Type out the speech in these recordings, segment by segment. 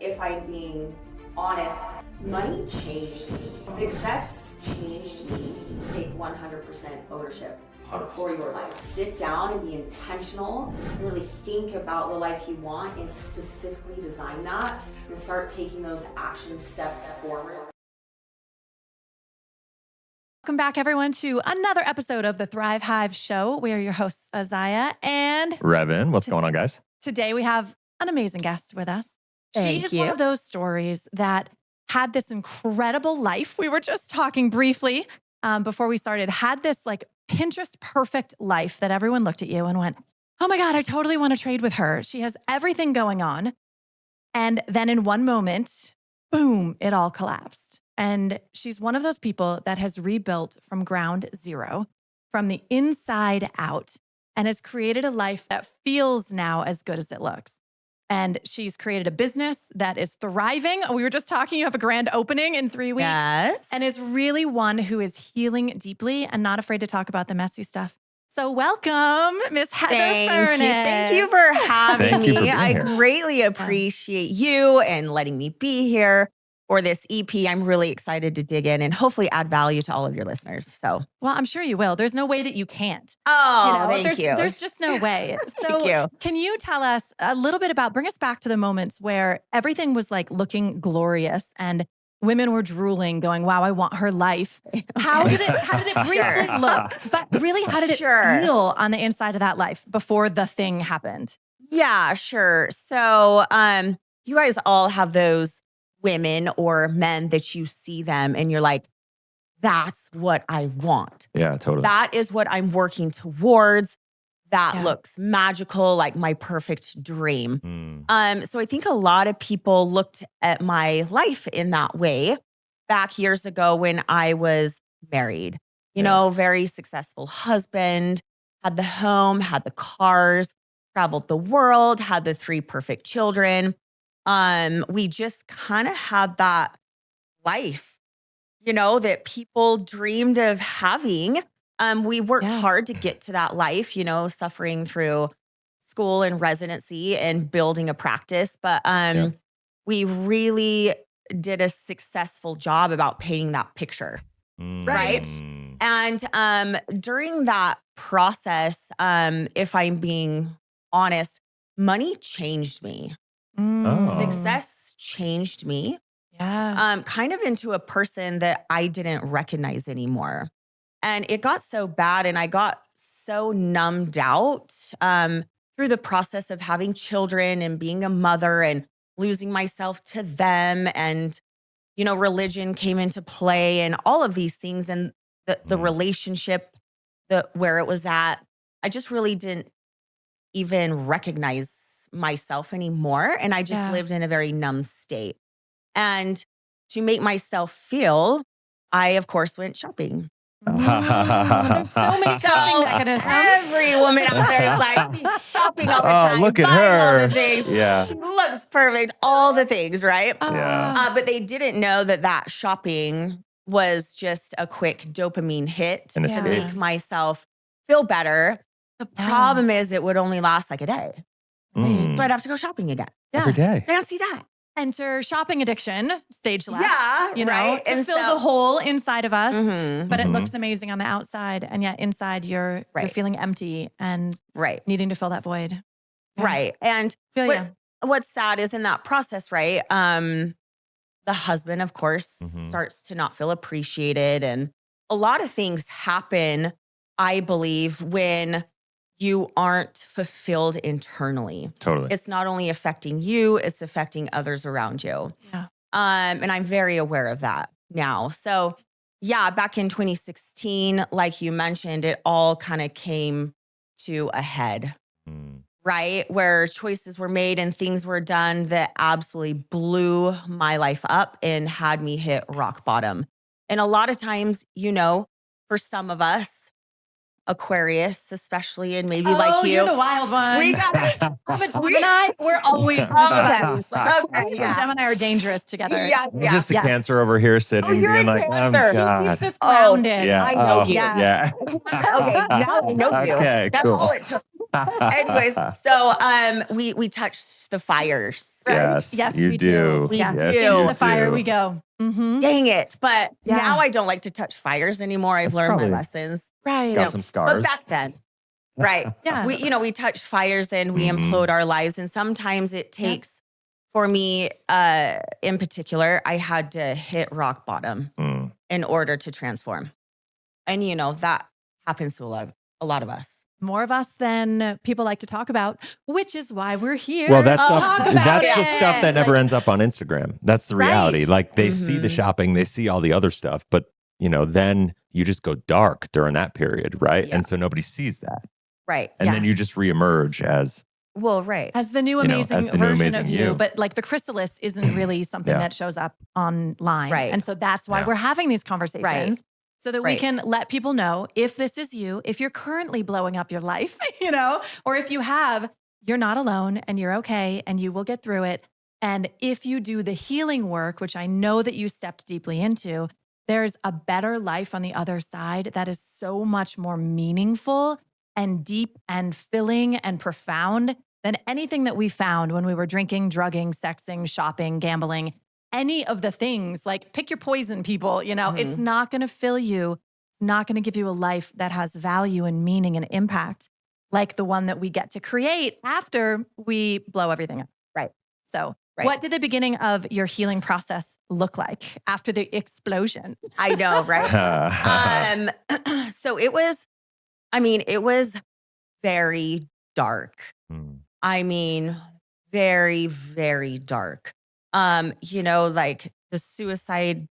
If I'm being honest, money changed me. Success changed me. Take 100% ownership for your life. Sit down and be intentional, and really think about the life you want and specifically design that and start taking those action steps forward. Welcome back, everyone, to another episode of the Thrive Hive Show. We are your hosts, Azaya and Revan. What's going on, guys? Today we have an amazing guest with us. She is you. one of those stories that had this incredible life. We were just talking briefly before we started, had this like Pinterest perfect life that everyone looked at you and went, oh my God, I totally want to trade with her. She has everything going on. And then in one moment, boom, it all collapsed. And she's one of those people that has rebuilt from ground zero, from the inside out, and has created a life that feels now as good as it looks. And she's created a business that is thriving. We were just talking, you have a grand opening in 3 weeks. Yes. And is really one who is healing deeply and not afraid to talk about the messy stuff. So welcome, Miss Heather Furness. Thank you for having Thank you for me. being I here. greatly appreciate you and letting me be here for this EP. I'm really excited to dig in and hopefully add value to all of your listeners. So, Well, I'm sure you will. There's no way that you can't. thank you. There's just no way. So Thank you. Can you tell us a little bit about, bring us back to the moments where everything was like looking glorious and women were drooling, going, wow, I want her life. How did it briefly look? But really, how did it feel on the inside of that life before the thing happened? Yeah, sure. So, you guys all have those women or men that you see them and you're like, that's what I want. Yeah, totally. That is what I'm working towards. That Yeah. looks magical, like my perfect dream. Mm. So I think a lot of people looked at my life in that way back years ago when I was married. You know, very successful husband, had the home, had the cars, traveled the world, had the 3 perfect children. We just kind of had that life, you know, that people dreamed of having. We worked hard to get to that life, you know, suffering through school and residency and building a practice. But we really did a successful job about painting that picture. Right. Mm. And during that process, if I'm being honest, money changed me. Oh. Success changed me. Yeah. Kind of into a person that I didn't recognize anymore. And it got so bad and I got so numbed out through the process of having children and being a mother and losing myself to them. And, you know, religion came into play and all of these things and the relationship, where it was at. I just really didn't even recognize myself anymore. And I just lived in a very numb state. And to make myself feel, I, of course, went shopping. There's so many shopping mechanisms. Every woman out there is like, "She's shopping all the time. Look at buying all her." the things. Yeah. She looks perfect, all the things, right? Yeah. But they didn't know that shopping was just a quick dopamine hit An to escape. make myself feel better. The problem is it would only last like a day. Mm. So I'd have to go shopping again. Every day. Fancy that. Enter shopping addiction, stage left. Yeah, you know, right. to And fill so- the hole inside of us. Mhm. But it Mhm. looks amazing on the outside, and yet inside you're Right. feeling empty and Right. needing to fill that void. Yeah. Right. And Feel ya. what's sad is in that process, right? The husband, of course, Mhm. starts to not feel appreciated. And a lot of things happen, I believe, when you aren't fulfilled internally. Totally. It's not only affecting you, it's affecting others around you. Yeah. And I'm very aware of that now. So yeah, back in 2016, like you mentioned, it all kind of came to a head. Mm. Right? Where choices were made and things were done that absolutely blew my life up and had me hit rock bottom. And a lot of times, you know, for some of us, Aquarius, especially, and maybe like you. You're the wild one. We got But Gemini, we're always Okay. Aquarius Okay, yeah. and Gemini are dangerous together. Yeah, I'm yeah. just a Yes. Cancer over here sitting, Oh, you're being a like, Cancer. oh, God. Keeps us Oh, grounded. Yeah. I know you. Yeah. Okay, now I know you. Okay, That's cool. all it took. Anyways, so we touch the fires. Yes, Yes, you we do. do. We Yes, do. into you the fire do. we go. Mm-hmm. Dang it. But Yeah. now I don't like to touch fires anymore. I've That's learned probably- my lessons. Right. Got some scars. But back then, right. Yeah. We touch fires and we Mhm. implode our lives. And sometimes it takes, for me in particular, I had to hit rock bottom Mm. in order to transform. And, that happens to a lot of us. More of us than people like to talk about, which is why we're here. Well, that's to stuff. talk about That's it. the stuff that never Like, ends up on Instagram. That's the reality. Right. Like they see the Mhm. shopping, they see all the other stuff, but then you just go dark during that period, right? Yeah. And so nobody sees that, Right. and Yeah. then you just reemerge as Well, right. as the new You know, amazing as the new version amazing of you. you, but like the chrysalis isn't really something Yeah. that shows up online. Right. And so that's why Yeah. we're having these conversations. Right. So that we Right. can let people know if this is you, if you're currently blowing up your life, or if you have, you're not alone and you're okay and you will get through it. And if you do the healing work, which I know that you stepped deeply into, there's a better life on the other side that is so much more meaningful and deep and filling and profound than anything that we found when we were drinking, drugging, sexing, shopping, gambling, any of the things. Like pick your poison, people, it's not going to fill you. It's not going to give you a life that has value and meaning and impact like the one that we get to create after we blow everything up. Right. So Right. what did the beginning of your healing process look like after the explosion? I know, right? So it was very dark. Mm. I mean, very, very dark. Like the suicide,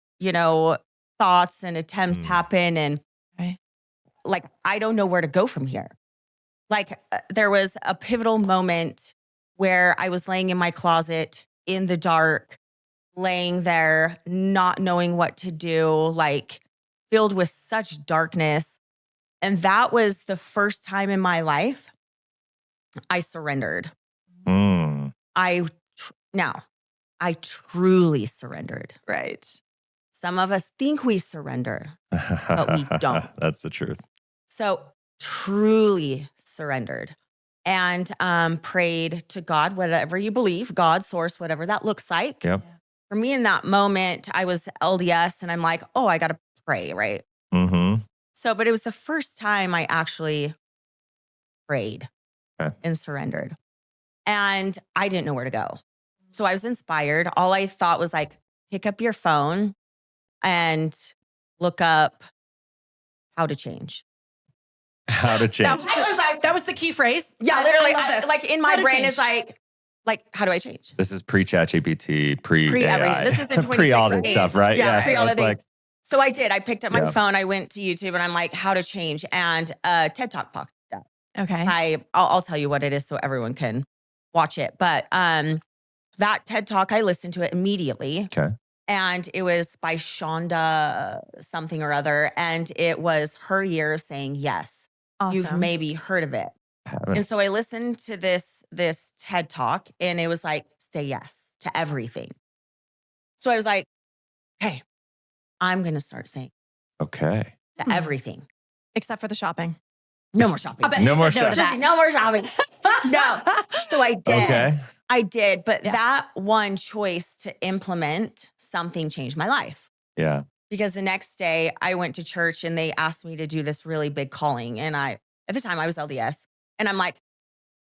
thoughts and attempts Mm. happen. And Right. like, I don't know where to go from here. Like there was a pivotal moment where I was laying in my closet in the dark, laying there, not knowing what to do, like filled with such darkness. And that was the first time in my life I surrendered. Mm. I truly surrendered. Right. Some of us think we surrender. But we don't. That's the truth. So truly surrendered and prayed to God, whatever you believe, God, source, whatever that looks like. Yep. For me in that moment, I was LDS and I'm like, oh, I got to pray, right? Mm-hmm. So, but it was the first time I actually prayed Okay. and surrendered. And I didn't know where to go. So I was inspired. All I thought was like, pick up your phone and look up how to change. How to change. That was the key phrase. Yeah, I literally. love this. Like in How my to brain change. is like, how do I change? This is pre-ChatGPT, pre-AI. Pre-everything. This is in pre all that 2016. stuff, right? Yeah, pre so all it's the like, So I did. I picked up my Yeah. phone. I went to YouTube and I'm like, how to change. And TED Talk popped up. Okay. I'll tell you what it is so everyone can watch it. But that TED Talk, I listened to it immediately. okay. And it was by Shonda something or other. And it was her year of saying yes. Awesome. You've maybe heard of it. Haven't. And so I listened to this TED Talk and it was like, say yes to everything. So I was like, hey, I'm going to start saying Okay. to everything. Except for the shopping. No more shopping. I bet No you more said no to Just that. no more shopping. No. So I did. Okay. I did. But Yeah. that one choice to implement something changed my life. Yeah. Because the next day I went to church and they asked me to do this really big calling. And at the time I was LDS and I'm like,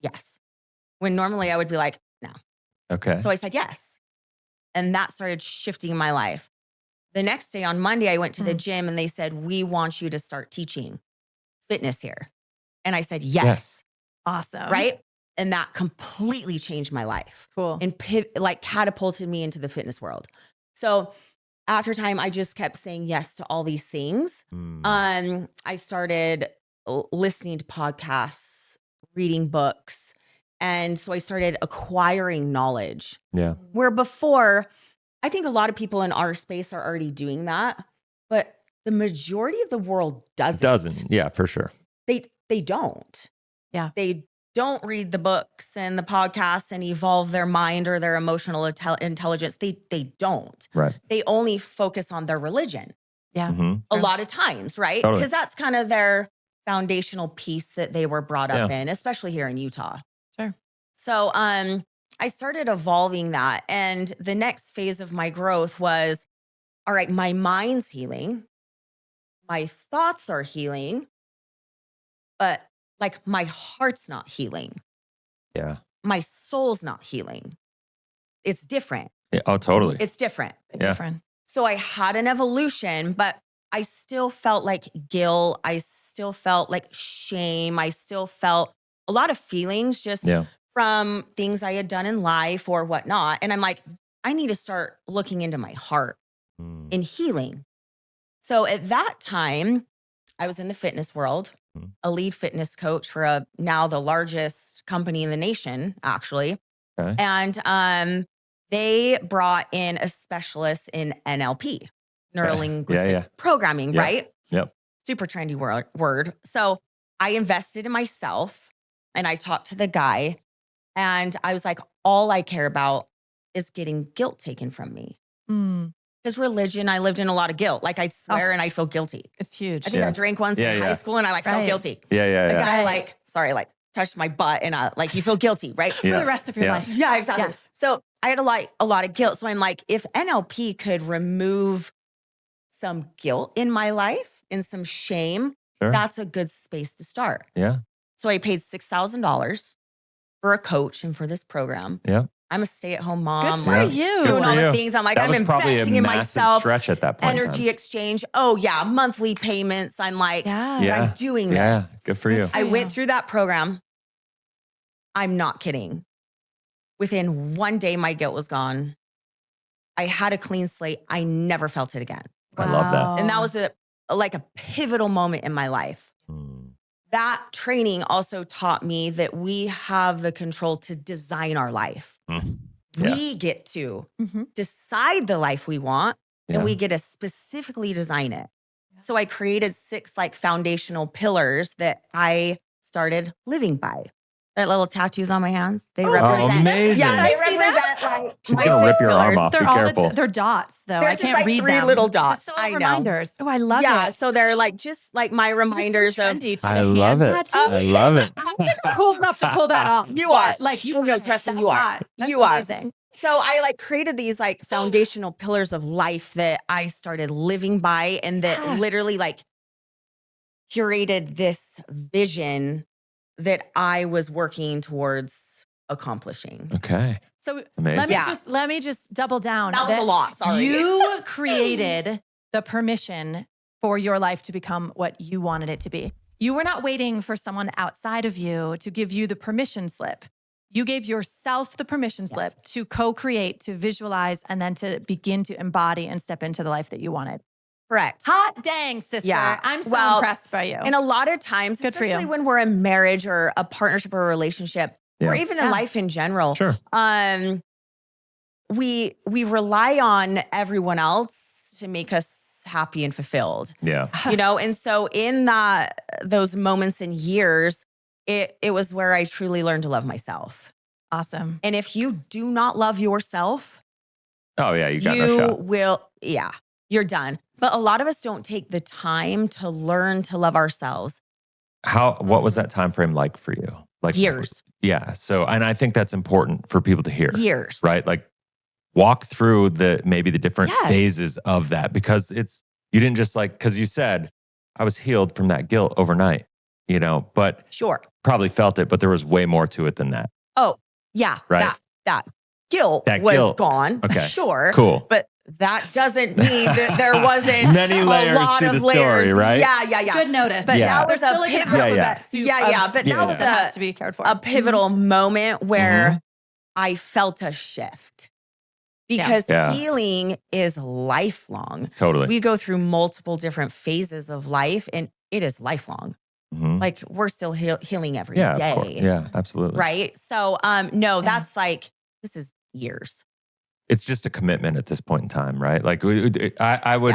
yes. When normally I would be like, no. Okay. So I said yes. And that started shifting my life. The next day on Monday, I went to the gym and they said, we want you to start teaching fitness here. And I said, yes. Awesome. Right. And that completely changed my life Cool. and catapulted me into the fitness world. So after time, I just kept saying yes to all these things. Mm. I started listening to podcasts, reading books. And so I started acquiring knowledge. Yeah. Where before, I think a lot of people in our space are already doing that, but the majority of the world doesn't. Doesn't. Yeah, for sure. They don't. Yeah. They don't read the books and the podcasts and evolve their mind or their emotional intelligence. They don't. Right. They only focus on their religion Yeah. Mm-hmm. a lot of times, right? Totally. Because that's kind of their foundational piece that they were brought up in, especially here in Utah. Sure. So I started evolving that. And the next phase of my growth was, all right, my mind's healing. My thoughts are healing. But like my heart's not healing. Yeah. My soul's not healing. It's different. Yeah. Oh, totally. It's different. Different. So I had an evolution, but I still felt like guilt. I still felt like shame. I still felt a lot of feelings just from things I had done in life or whatnot. And I'm like, I need to start looking into my heart and healing. So at that time, I was in the fitness world, a lead fitness coach for now the largest company in the nation, actually. Okay. And they brought in a specialist in NLP, neuro-linguistic programming, right? Yep. Super trendy word. So I invested in myself and I talked to the guy and I was like, all I care about is getting guilt taken from me. Because religion, I lived in a lot of guilt. Like I'd swear and I feel guilty. It's huge. I think I drank once in high school and I felt guilty. The guy touched my butt and you feel guilty, right? For the rest of your life. Yeah, exactly. Yes. So I had a lot of guilt. So I'm like, if NLP could remove some guilt in my life and some shame, that's a good space to start. Yeah. So I paid $6,000 for a coach and for this program. Yeah. I'm a stay-at-home mom. Good for you. Doing all the things. I'm like, I'm investing in myself. Stretch at that point. Energy exchange. Oh yeah, monthly payments. I'm like, I'm doing this. Yeah, good for you. I went through that program. I'm not kidding. Within one day, my guilt was gone. I had a clean slate. I never felt it again. I love that. And that was a pivotal moment in my life. That training also taught me that we have the control to design our life. We get to decide the life we want and we get to specifically design it. So I created 6 foundational pillars that I started living by. That little tattoos on my hands, they represent. Amazing. Yeah, they represent She's my gonna 6 rip your arm pillars. off. Be They're careful. they're dots though. They're I just can't read 3 them. little dots. Just I know. reminders. Oh, I love it. Yeah, so they're just my reminders of. I love it. I love it. Cool enough to pull that off. You are. You know, Preston, you are. You are. Amazing. So I created these foundational pillars of life that I started living by and that literally curated this vision that I was working towards accomplishing. Okay. So Amazing. let me just double down. That was a lot. Sorry. You created the permission for your life to become what you wanted it to be. You were not waiting for someone outside of you to give you the permission slip. You gave yourself the permission slip to co-create, to visualize, and then to begin to embody and step into the life that you wanted. Correct. Hot dang, sister. Yeah. I'm so Well, impressed by you. And a lot of times, Good for especially you. when we're in marriage or a partnership or a relationship, or even in life in general, we rely on everyone else to make us happy and fulfilled. Yeah. And so in those moments and years, it was where I truly learned to love myself. Awesome. And if you do not love yourself, Oh yeah, you got no shot. You're done. But a lot of us don't take the time to learn to love ourselves. What was that time frame like for you? Years. Yeah. So, and I think that's important for people to hear. Years. Right? Walk through maybe the different phases of that, because you didn't just because you said, I was healed from that guilt overnight, but Sure. probably felt it, but there was way more to it than that. Oh, yeah. Right. That guilt was gone. Okay. Sure. Cool. But that doesn't mean that there wasn't Many layers a lot to of the layers. story, right? Yeah. Good notice. But that was There's still a like pivotal. of that soup But that was that has to be cared for. a pivotal moment where I felt a shift. Because healing is lifelong. Totally. We go through multiple different phases of life and it is lifelong. We're still healing every day. Of course. Yeah, absolutely. Right? So, no, that's this is years. It's just a commitment at this point in time, right? I would,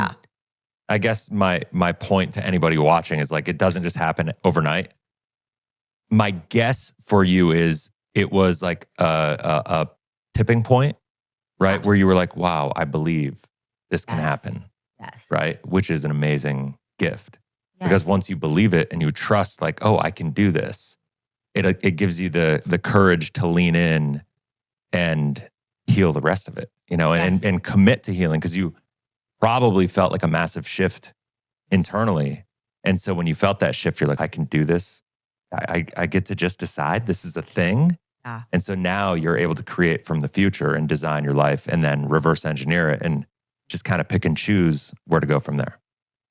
I guess my point to anybody watching is it doesn't just happen overnight. My guess for you is it was a tipping point, right? Where you were like, wow, I believe this can happen. Yes. Right? Which is an amazing gift. Because Yes. once you believe it and you trust, like, oh, I can do this, it gives you the courage to lean in and heal the rest of it, you know, Yes. and commit to healing, because you probably felt like a massive shift internally. And so when you felt that shift, you're like, I can do this. I get to just decide this is a thing. Yeah. And so now you're able to create from the future and design your life and then reverse engineer it and just kind of pick and choose where to go from there.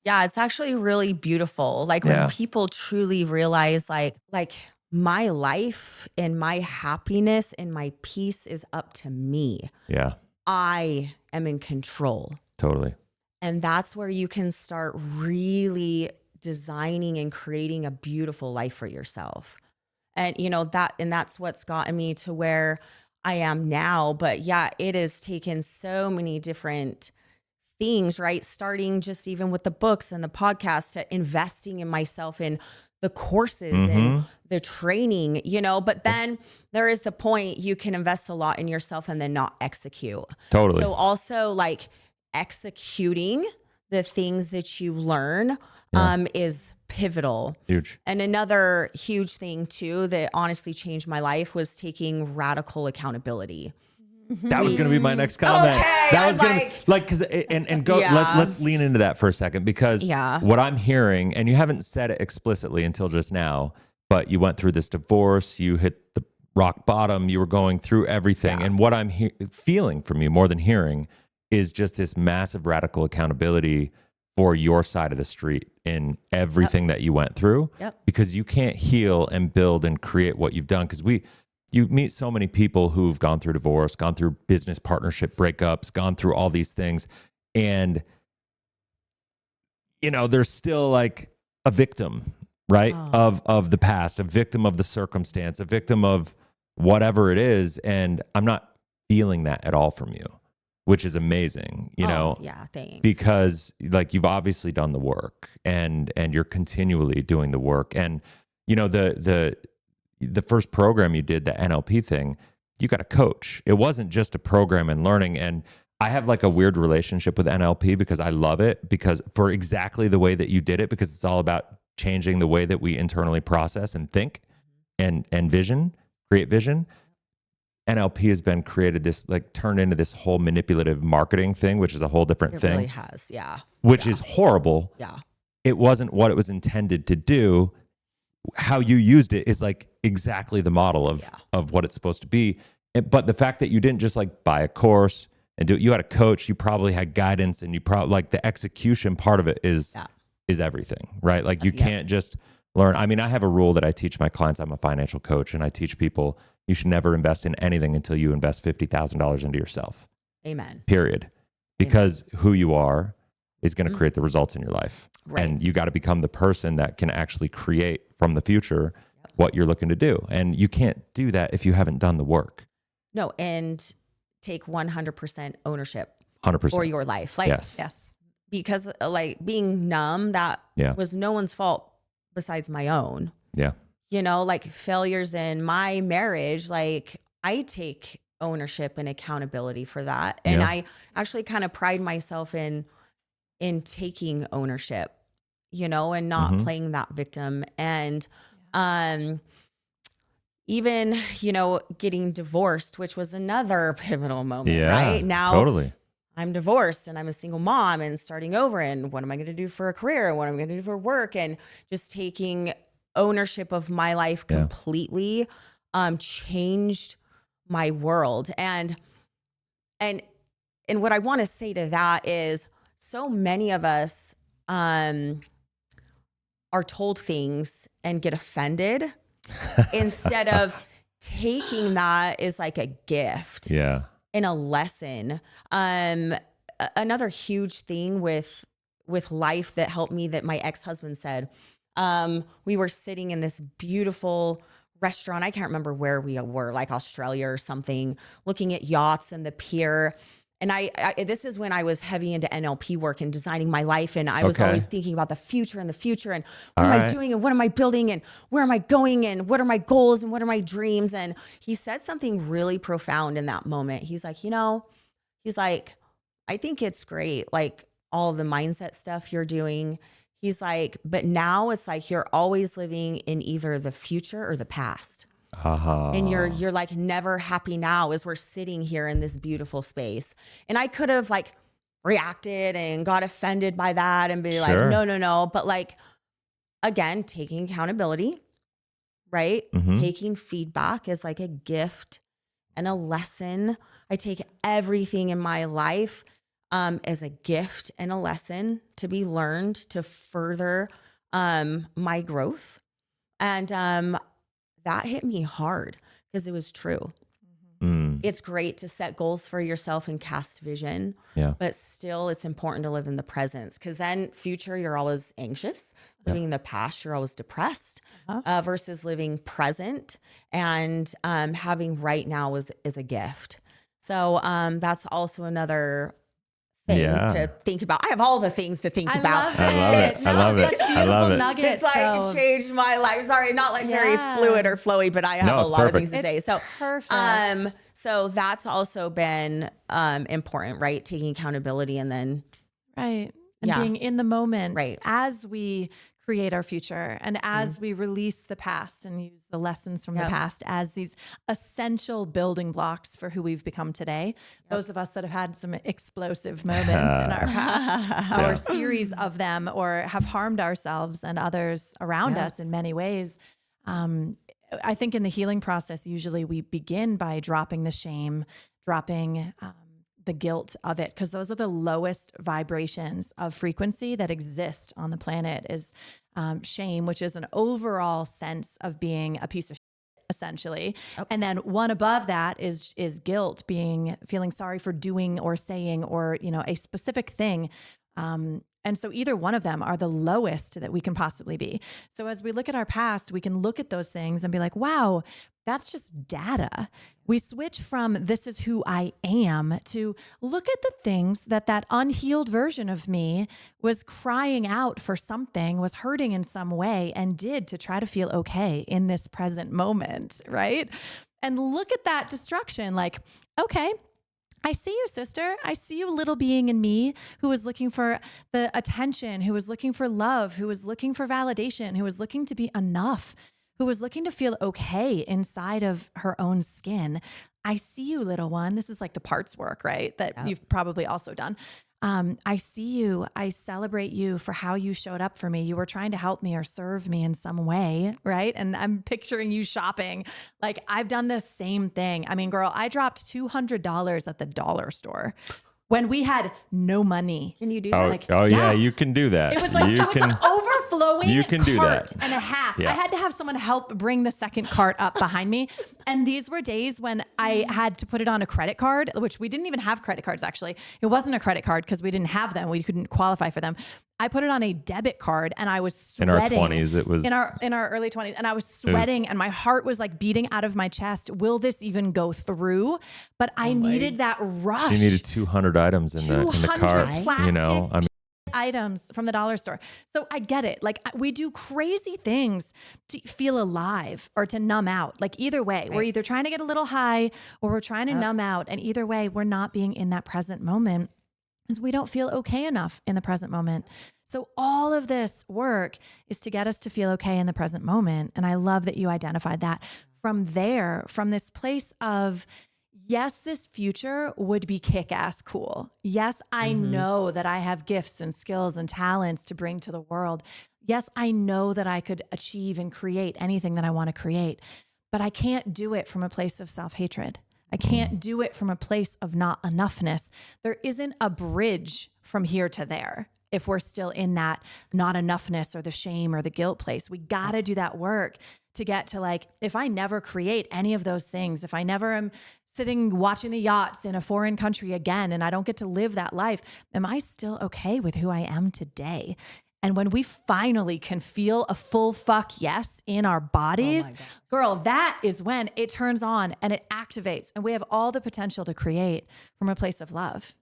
Yeah, it's actually really beautiful. Like Yeah. when people truly realize like my life and my happiness and my peace is up to me. Yeah, I am in control. totally. And that's where you can start really designing and creating a beautiful life for yourself. And you know that's what's gotten me to where I am now. But yeah, it has taken so many different things, right? Starting just even with the books and the podcast to investing in myself in the courses and the training, you know, but then there is the point you can invest a lot in yourself and then not execute. Totally. So also like executing the things that you learn is pivotal. Huge. And another huge thing too that honestly changed my life was taking radical accountability. That was going to be my next comment. Okay, that I'm was going to like, cause and go, Yeah. let's lean into that for a second, because Yeah. what I'm hearing, and you haven't said it explicitly until just now, but you went through this divorce, you hit the rock bottom, you were going through everything. Yeah. And what I'm feeling from you more than hearing is just this massive radical accountability for your side of the street in everything that you went through, because you can't heal and build and create what you've done. Because you meet so many people who've gone through divorce, gone through business partnership breakups, gone through all these things. And, you know, they're still like a victim, right? Of the past, a victim of the circumstance, a victim of whatever it is. And I'm not feeling that at all from you, which is amazing, you know? Yeah, thanks. Because like you've obviously done the work and you're continually doing the work. And, you know, the first program you did, the NLP thing, you got a coach. It wasn't just a program and learning. And I have like a weird relationship with NLP because I love it, because for exactly the way that you did it, because it's all about changing the way that we internally process and think and create vision. NLP has been created this, like turned into this whole manipulative marketing thing, which is a whole different thing. It really has, yeah. Which is horrible. Yeah. It wasn't what it was intended to do. How you used it is like exactly the model of what it's supposed to be. But the fact that you didn't just like buy a course and do it, you had a coach, you probably had guidance, and you probably like the execution part of it is everything, right? Like you can't just learn. I mean, I have a rule that I teach my clients. I'm a financial coach, and I teach people you should never invest in anything until you invest $50,000 into yourself. Amen. Period. Because who you are is going to create the results in your life. Right. And you got to become the person that can actually create from the future what you're looking to do. And you can't do that if you haven't done the work. No, and take 100% ownership 100%. for your life. Like, Yes. because like being numb, that Yeah. was no one's fault besides my own. Yeah. You know, like failures in my marriage, like I take ownership and accountability for that. And Yeah. I actually kind of pride myself in taking ownership, you know, and not playing that victim. And even, you know, getting divorced, which was another pivotal moment, right? Now totally. I'm divorced and I'm a single mom and starting over, and what am I going to do for a career? And what am I going to do for work? And just taking ownership of my life completely changed my world. And what I want to say to that is, so many of us are told things and get offended instead of taking that as like a gift and a lesson. Another huge thing with life that helped me, that my ex-husband said, we were sitting in this beautiful restaurant. I can't remember where we were, like Australia or something, looking at yachts and the pier. And I this is when I was heavy into NLP work and designing my life. And I was always thinking about the future and what am I doing and what am I building and where am I going and what are my goals and what are my dreams? And he said something really profound in that moment. He's like, I think it's great, like all the mindset stuff you're doing. He's like, but now it's like you're always living in either the future or the past. And you're like never happy now as we're sitting here in this beautiful space. And I could have like reacted and got offended by that and be like, no. But like, again, taking accountability, right? Taking feedback is like a gift and a lesson. I take everything in my life as a gift and a lesson to be learned to further my growth. And that hit me hard because it was true. It's great to set goals for yourself and cast vision, but still it's important to live in the presence, because then future, you're always anxious. Living in the past, you're always depressed, versus living present and having right now is a gift. So that's also another thing to think about. I have all the things to think about. I love it. I love it. I love it. Nuggets, it's like changed my life. Sorry, not like very fluid or flowy, but I have a lot of things to say. So perfect. So that's also been important, right? Taking accountability and then and being in the moment, right, as we create our future and as we release the past and use the lessons from the past as these essential building blocks for who we've become today. Those of us that have had some explosive moments in our past, or series of them, or have harmed ourselves and others around us in many ways. I think in the healing process, usually we begin by dropping the shame, dropping the guilt of it, because those are the lowest vibrations of frequency that exist on the planet. Is shame, which is an overall sense of being a piece of shit, essentially. And then one above that is guilt, feeling sorry for doing or saying or, a specific thing. And so either one of them are the lowest that we can possibly be. So as we look at our past, we can look at those things and be like, wow, that's just data. We switch from this is who I am to look at the things that unhealed version of me was crying out for something, was hurting in some way, and did to try to feel okay in this present moment, right? And look at that destruction like, okay, I see you, sister. I see you, little being in me who was looking for the attention, who was looking for love, who was looking for validation, who was looking to be enough, who was looking to feel okay inside of her own skin. I see you, little one. This is like the parts work, right? That you've probably also done. I see you. I celebrate you for how you showed up for me. You were trying to help me or serve me in some way, right? And I'm picturing you shopping. Like, I've done the same thing. I mean, girl, I dropped $200 at the dollar store when we had no money. Can you do that? Yeah, you can do that. It was like an overflowing you can do cart that. and a half. Yeah. I had to have someone help bring the second cart up behind me. And these were days when I had to put it on a credit card, which we didn't even have credit cards, actually. It wasn't a credit card because we didn't have them. We couldn't qualify for them. I put it on a debit card and I was sweating. In our 20s, it was. In our early 20s. And I was sweating and my heart was like beating out of my chest. Will this even go through? But I needed that rush. She needed 200 items in the cart. Plastic items from the dollar store. So I get it. Like, we do crazy things to feel alive or to numb out. Like, either way, we're either trying to get a little high or we're trying to numb out. And either way, we're not being in that present moment because we don't feel okay enough in the present moment. So all of this work is to get us to feel okay in the present moment. And I love that you identified that. From there, from this place of, yes, this future would be kick-ass cool. Yes, I know that I have gifts and skills and talents to bring to the world. Yes, I know that I could achieve and create anything that I want to create, but I can't do it from a place of self-hatred. I can't do it from a place of not enoughness. There isn't a bridge from here to there if we're still in that not enoughness or the shame or the guilt place. We got to do that work to get to, like, if I never create any of those things, if I never am sitting watching the yachts in a foreign country again and I don't get to live that life, am I still okay with who I am today? And when we finally can feel a full fuck yes in our bodies, girl, that is when it turns on and it activates and we have all the potential to create from a place of love.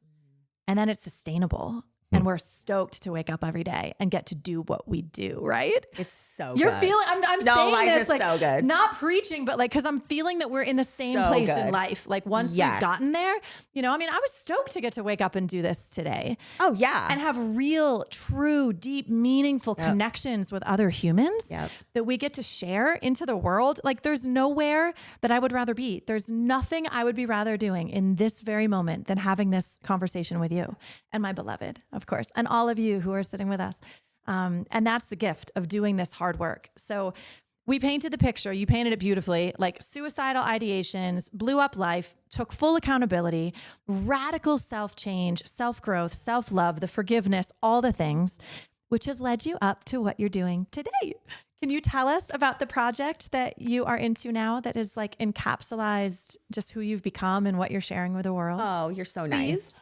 And then it's sustainable. and we're stoked to wake up every day and get to do what we do, right? It's so You're good. feeling, I'm No, saying life this is like so good. not preaching, but like, cause I'm feeling that we're in the same So place in good. life. Like once Yes. we've gotten there, you know, I mean, I was stoked to get to wake up and do this today Oh yeah. and have real, true, deep, meaningful connections with other humans that we get to share into the world. Like there's nowhere that I would rather be. There's nothing I would be rather doing in this very moment than having this conversation with you and my beloved, of course, and all of you who are sitting with us. And that's the gift of doing this hard work. So we painted the picture. You painted it beautifully, like suicidal ideations, blew up life, took full accountability, radical self-change, self-growth, self-love, the forgiveness, all the things, which has led you up to what you're doing today. Can you tell us about the project that you are into now that is like encapsulated just who you've become and what you're sharing with the world? Oh, you're so nice.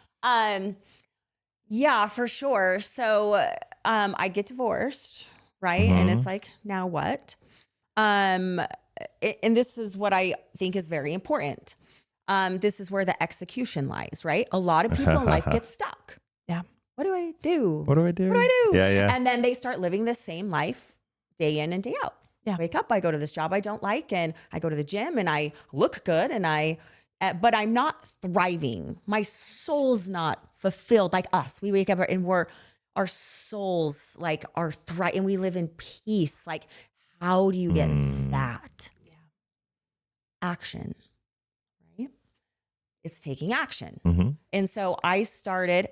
Yeah, for sure. So I get divorced, right? And it's like, now what? And this is what I think is very important. This is where the execution lies, right? A lot of people in life get stuck. Yeah. What do I do? What do I do? What do I do? Yeah, yeah. And then they start living the same life day in and day out. Yeah. Wake up, I go to this job I don't like, and I go to the gym and I look good and but I'm not thriving. My soul's not fulfilled like us. We wake up and our souls like are and we live in peace. Like, how do you get that? Yeah. Action, right? It's taking action. Mm-hmm. And so I started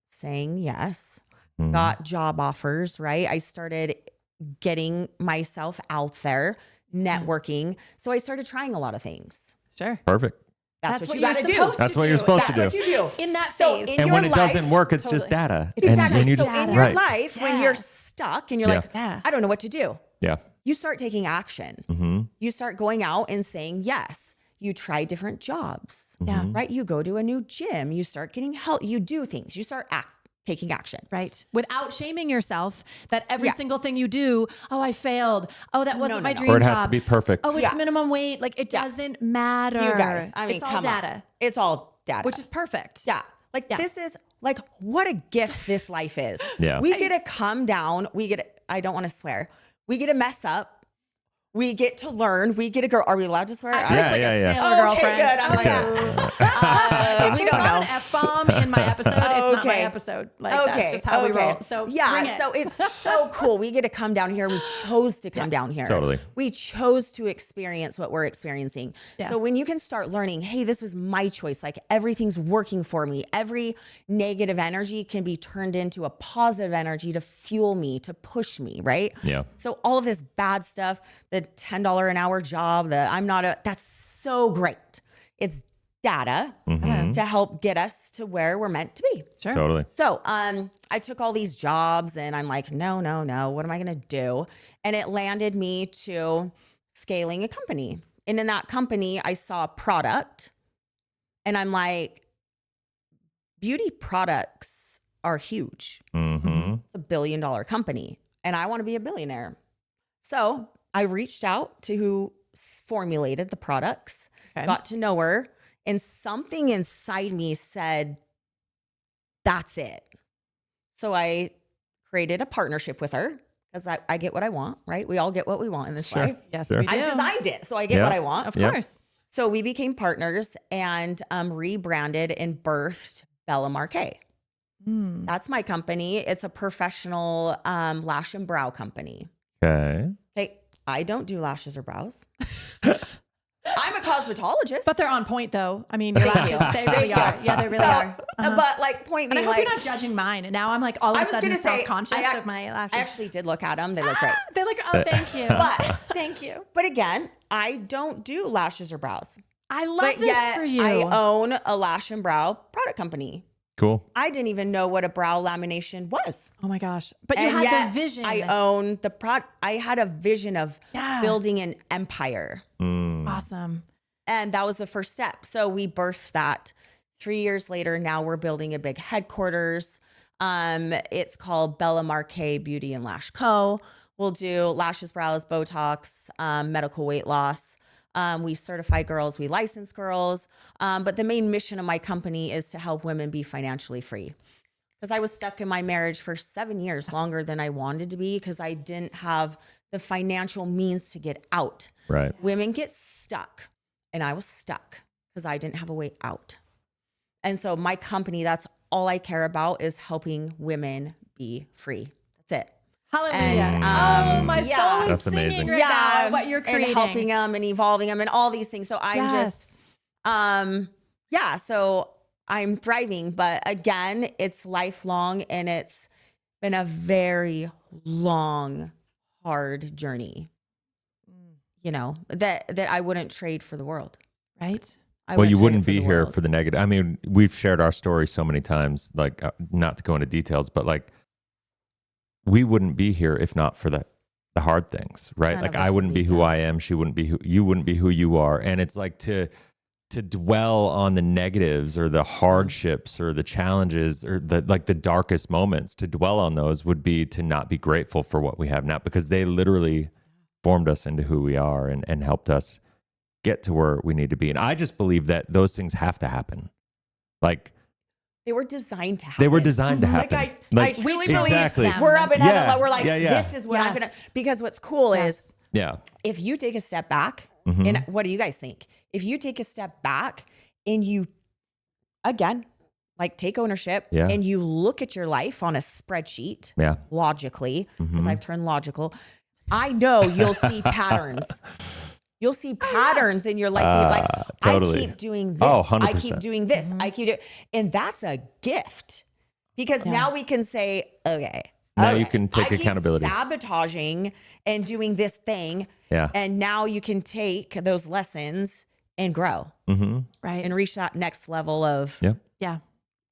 saying yes, got job offers, right? I started getting myself out there, networking. So I started trying a lot of things. Sure. Perfect. That's what you you're got to do. supposed That's to what you're do. supposed to That's do. what you do. In that So phase. in And your when it doesn't life- work, it's just Totally. data. Exactly. And you So just, in your right. life, when Yeah. you're stuck and you're Yeah. like, Yeah. I don't know what to do, Yeah. you start taking action. Mm-hmm. You start going out and saying yes. You try different jobs, Yeah. right? You go to a new gym. You start getting help. You do things. You start taking action. Right. Without shaming yourself that every Yeah. single thing you do, oh, I failed. Oh, that wasn't my dream Or it job. has to be perfect. Oh, it's Yeah. minimum wage. Like it doesn't matter. You guys, I mean, it's all come on. data, It's all data. which is perfect. Yeah. Like this is like, what a gift this life is. Yeah. We get to come down. I don't want to swear. We get to mess up. We get to learn. We get to go. Are we allowed to swear? I'm Yeah, just like yeah, a yeah. sailor Okay, girlfriend. good. I'm I'm like, like, we there's don't not know. an F-bomb in my episode. It's not my Okay. episode. Like that's just how we roll. So bring yeah, it. so it's so cool. We get to come down here. We chose to come down here. Totally. We chose to experience what we're experiencing. Yes. So when you can start learning, hey, this was my choice. Like everything's working for me. Every negative energy can be turned into a positive energy to fuel me, to push me, right? Yeah. So all of this bad stuff, the $10 an hour job, that's so great. It's data to help get us to where we're meant to be. Sure. Totally. So I took all these jobs and I'm like, no, what am I going to do? And it landed me to scaling a company. And in that company, I saw a product and I'm like, beauty products are huge. Mm-hmm. It's $1 billion company and I want to be a billionaire. So I reached out to who formulated the products, got to know her, and something inside me said, that's it. So I created a partnership with her because I get what I want, right? We all get what we want in this life. Yes, Sure. we do. I designed it, so I get Yeah. what I want. Of Yep. course. So we became partners and rebranded and birthed Bella Marque. That's my company. It's a professional lash and brow company. Okay. Okay, I don't do lashes or brows. I'm a cosmetologist. But they're on point though. I mean, your Thank lashes, you. they really are. Yeah, they really So, are. But like, point And I me hope like, you're not judging mine. And now I'm like all of I a was sudden gonna say, self-conscious I of my lashes. I actually did look at them. They look great. They're like, oh, thank you. But Thank you. but again, I don't do lashes or brows. I love But this yet for you. I own a lash and brow product company. Cool. I didn't even know what a brow lamination was. Oh my gosh. But you And had yet the vision. I own the product. I had a vision of Yeah. building an empire. Awesome. And that was the first step. So we birthed that. 3 years later, now we're building a big headquarters. It's called Bella Marque Beauty and Lash Co. We'll do lashes, brows, Botox, medical weight loss. We certify girls, we license girls. But the main mission of my company is to help women be financially free. because I was stuck in my marriage for 7 years, longer than I wanted to be, because I didn't have the financial means to get out. Right. Women get stuck, and I was stuck because I didn't have a way out. And so my company, that's all I care about, is helping women be free. That's it. Hallelujah. And, my yeah. soul is That's singing amazing. right now what you're creating. And helping them and evolving them and all these things. So I'm just, so I'm thriving. But again, it's lifelong, and it's been a very long, hard journey, you know, that I wouldn't trade for the world. Right. Well, you wouldn't be here for the negative. I mean, we've shared our story so many times, like not to go into details, but like we wouldn't be here if not for the hard things, right? None like of us I wouldn't would be who I am. She wouldn't be you wouldn't be who you are. And it's like to dwell on the negatives or the hardships or the challenges or the darkest moments, to dwell on those would be to not be grateful for what we have now, because they literally formed us into who we are and helped us get to where we need to be. And I just believe that those things have to happen. Like they were designed to happen. They were designed to happen. I truly believe exactly. we're up in heaven. Yeah. We're like, Yeah. this is what I'm going to, because what's cool is if you take a step back, and what do you guys think? If you take a step back and you, again, like take ownership and you look at your life on a spreadsheet logically, because I've turned logical, I know you'll see patterns. You'll see patterns in your life. Totally. I keep doing this. Oh, 100%. I keep doing this. I keep doing, and that's a gift, because now we can say, okay, now you can take accountability. Sabotaging and doing this thing, and now you can take those lessons and grow, right, and reach that next level of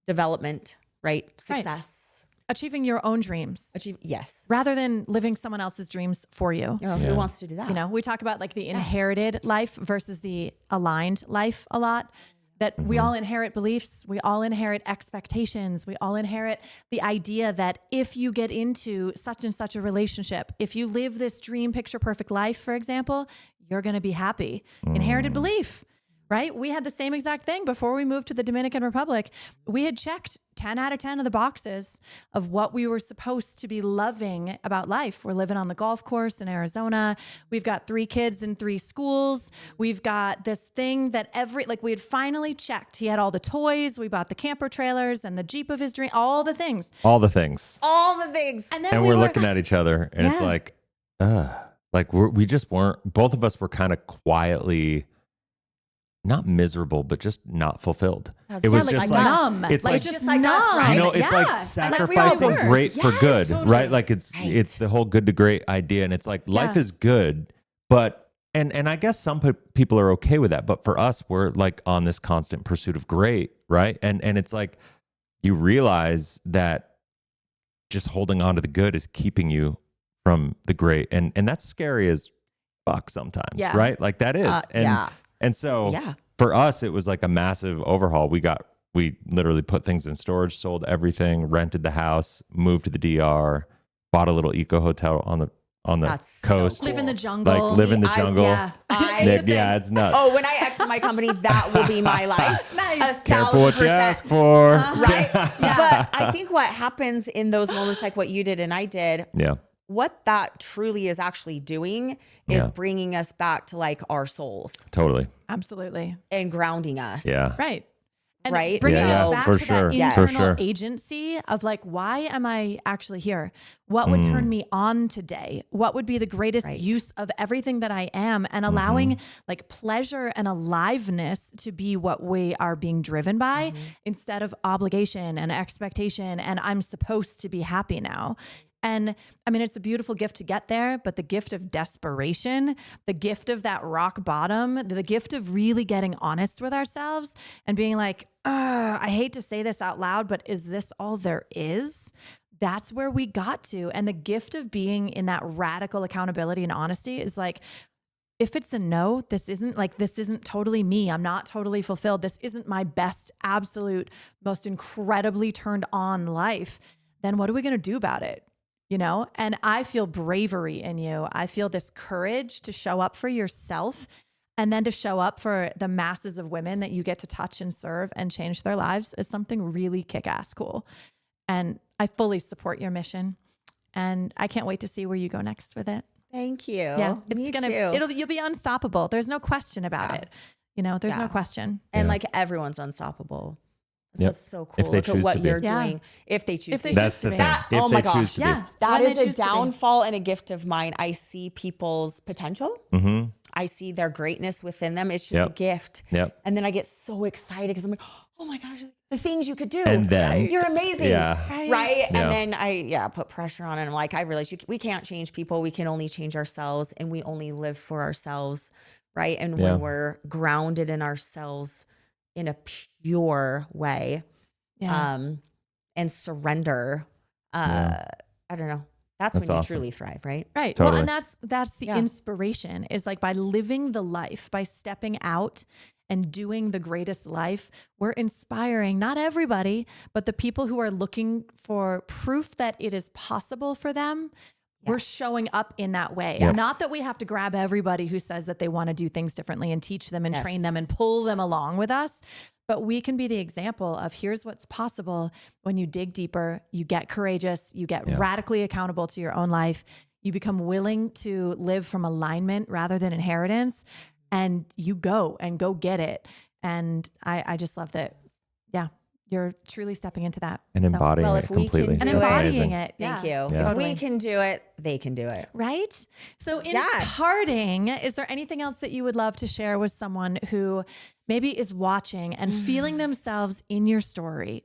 development, right? Success. Achieving your own dreams. Yes. Rather than living someone else's dreams for you. Who wants to do that? You know, we talk about like the inherited life versus the aligned life a lot. That we all inherit beliefs, we all inherit expectations, we all inherit the idea that if you get into such and such a relationship, if you live this dream picture perfect life, for example, you're going to be happy. Inherited belief. Right? We had the same exact thing before we moved to the Dominican Republic. We had checked 10 out of 10 of the boxes of what we were supposed to be loving about life. We're living on the golf course in Arizona. We've got 3 kids in 3 schools. We've got this thing that we had finally checked. He had all the toys. We bought the camper trailers and the Jeep of his dream, all the things. All the things. And then we're looking at each other and it's like we just weren't, both of us were kind of quietly not miserable, but just not fulfilled. It was just like numb. It's like just like us, right? You know, it's like sacrificing great for good, right? Like it's the whole good to great idea. And it's like life is good, but and I guess some people are okay with that. But for us, we're like on this constant pursuit of great, right? And it's like you realize that just holding on to the good is keeping you from the great. And that's scary as fuck sometimes, right? Like that is. And so for us, it was like a massive overhaul. We literally put things in storage, sold everything, rented the house, moved to the DR, bought a little eco hotel on the coast. So cool. Live in the jungle. Like live in the jungle. It's nuts. Oh, when I exit my company, that will be my life. Nice. Careful what you ask for. Right? But I think what happens in those moments, like what you did and I did, what that truly is actually doing is bringing us back to like our souls. Totally. Absolutely. And grounding us. Yeah. Right. And right. bringing us back for to sure. that internal agency of like, why am I actually here? What would turn me on today? What would be the greatest use of everything that I am? And allowing like pleasure and aliveness to be what we are being driven by instead of obligation and expectation. And I'm supposed to be happy now. And I mean, it's a beautiful gift to get there, but the gift of desperation, the gift of that rock bottom, the gift of really getting honest with ourselves and being like, I hate to say this out loud, but is this all there is? That's where we got to. And the gift of being in that radical accountability and honesty is like, if it's a no, this isn't totally me. I'm not totally fulfilled. This isn't my best, absolute, most incredibly turned on life. Then what are we going to do about it? You know, and I feel bravery in you. I feel this courage to show up for yourself and then to show up for the masses of women that you get to touch and serve and change their lives is something really kick-ass cool. And I fully support your mission. And I can't wait to see where you go next with it. Thank you. Yeah. Me too. You'll be unstoppable. There's no question about it. There's no question. And like everyone's unstoppable. So it's so cool. If they Look at choose what to be. you're doing. If they choose to be. That's the thing. That, If oh they my choose gosh. to be. Yeah. That When is they a choose to be. downfall and a gift of mine. I see people's potential. Mm-hmm. I see their greatness within them. It's just a gift. Yep. And then I get so excited because I'm like, oh my gosh, the things you could do. And then you're amazing. Yeah. Right. Yeah. And then I put pressure on it. And I'm like, I realize we can't change people. We can only change ourselves, and we only live for ourselves. Right. And when we're grounded in ourselves in a pure way, and surrender, I don't know. That's when you awesome. truly thrive, right? Right. Totally. Well, and that's the inspiration is like by living the life, by stepping out and doing the greatest life, we're inspiring not everybody, but the people who are looking for proof that it is possible for them. We're showing up in that way. Yes. Not that we have to grab everybody who says that they want to do things differently and teach them and train them and pull them along with us. But we can be the example of here's what's possible when you dig deeper, you get courageous, you get radically accountable to your own life, you become willing to live from alignment rather than inheritance, and you go get it. And I just love that. Yeah. You're truly stepping into that. And embodying it completely. And That's embodying amazing. it. Thank you. Yeah. If we can do it, they can do it. Right? So in parting, is there anything else that you would love to share with someone who maybe is watching and feeling themselves in your story,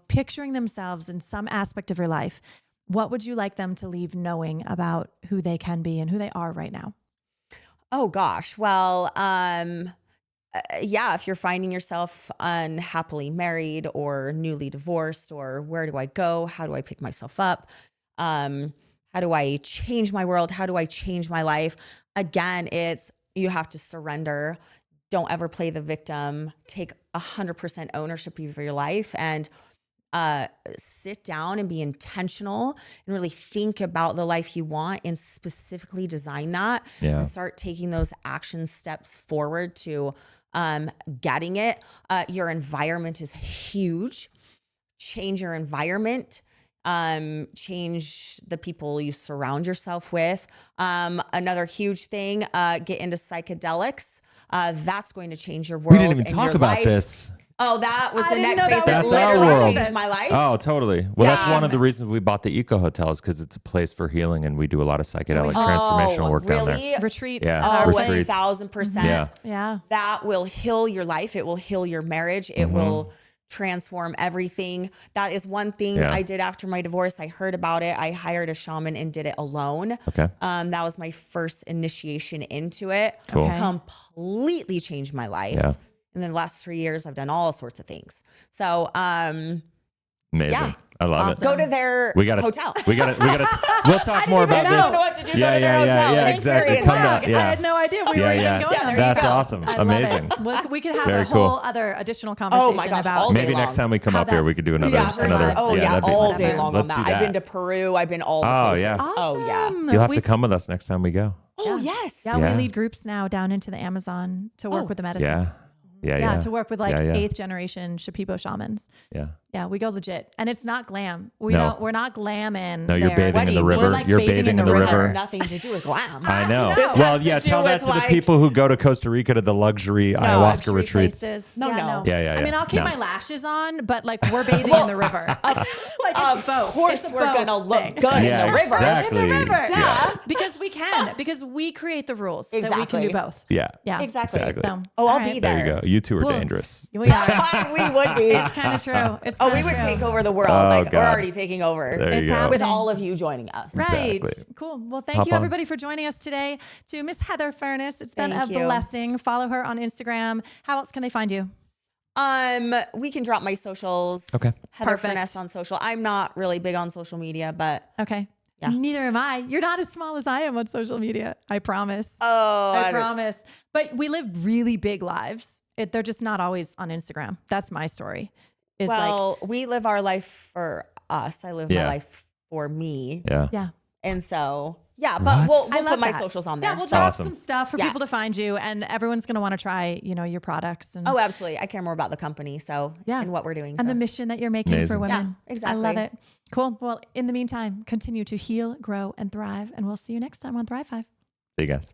picturing themselves in some aspect of your life? What would you like them to leave knowing about who they can be and who they are right now? Oh gosh. Well, if you're finding yourself unhappily married or newly divorced, or where do I go? How do I pick myself up? How do I change my world? How do I change my life? Again, you have to surrender. Don't ever play the victim. Take 100% ownership of your life and sit down and be intentional and really think about the life you want and specifically design that and start taking those action steps forward to getting it. Your environment is huge. Change your environment. Change the people you surround yourself with. Another huge thing, get into psychedelics. That's going to change your world. We didn't even talk about this. Oh, that was the next phase. That's That our literally world. changed my life. Oh, totally. Well, that's one of the reasons we bought the eco hotels, because it's a place for healing, and we do a lot of psychedelic transformational work down there. Retreats. Yeah. Retreats. 1,000%. Yeah. That will heal your life. It will heal your marriage. It will transform everything. That is one thing I did after my divorce. I heard about it. I hired a shaman and did it alone. Okay. That was my first initiation into it. Cool. Okay. Completely changed my life. Yeah. And then the last 3 years, I've done all sorts of things. So, Amazing. Yeah. I love it. go to their hotel. We'll talk more about I this. don't know what to do. Go to their hotel. Yeah, and exactly. experience Come that. down. Yeah. I had no idea we were even going there. That's awesome. I love Amazing. it. We could have Very a whole cool. other additional conversation my gosh, about all day Maybe long. next time we come How up here, we that's- could do another. Yeah, for another. sure. Oh yeah, that'd be all cool. day long Let's on do that. I've been to Peru. I've been all the Oh places. yeah. Oh yeah. You'll have We to come with us next time we go. Oh yes. Yeah, Yeah. we lead groups now down into the Amazon to work with the medicine. Yeah. Yeah, to work with like Yeah. 8th generation Shipibo shamans. Yeah. Yeah, we go legit. And it's not glam. We're not glamming. No, you're there. bathing in the river. We're like You're bathing in the It river. has nothing to do with glam. I know. No. Well, This yeah, has to tell do that with, to the like- people who go to Costa Rica to the luxury ayahuasca Luxury retreats. places. No. Yeah. I mean, I'll keep No. my lashes on, but like we're bathing in the river. Like it's both. Of course, It's a we're both gonna look thing. good Yeah, in the river. exactly. In the river. Yeah. Because we can. Because we create the rules that we can Exactly. do both. Yeah. Yeah. Exactly. So, Oh, all I'll be right. There you there. go. You two are Cool. dangerous. We are. We would be. It's kind of true. It's Oh, we kinda would true. take over the world. Oh, We're God. already taking over. There you It's go. happening. With all of you joining us. Right. Exactly. Cool. Well, thank Hop you on. everybody for joining us today. To Miss Heather Furness. It's been Thank a you. blessing. Follow her on Instagram. How else can they find you? We can drop my socials. Okay. Heather Perfect. Furness on social. I'm not really big on social media, but Okay. Yeah. Neither am I. You're not as small as I am on social media. I promise. I I don't- promise. But we live really big lives. They're just not always on Instagram. That's my story. Is well, we live our life for us. I live my life for me. Yeah. yeah. And so Yeah, but we'll I put love my that. socials on there. Yeah, we'll So- drop Awesome. some stuff for Yeah. people to find you, and everyone's going to want to try, your products. And Oh, absolutely. I care more about the company, and what we're doing. and so. the mission that you're making for Amazing. women. Yeah, exactly. I love it. Cool. Well, in the meantime, continue to heal, grow, and thrive, and we'll see you next time on Thrive 5. See you guys.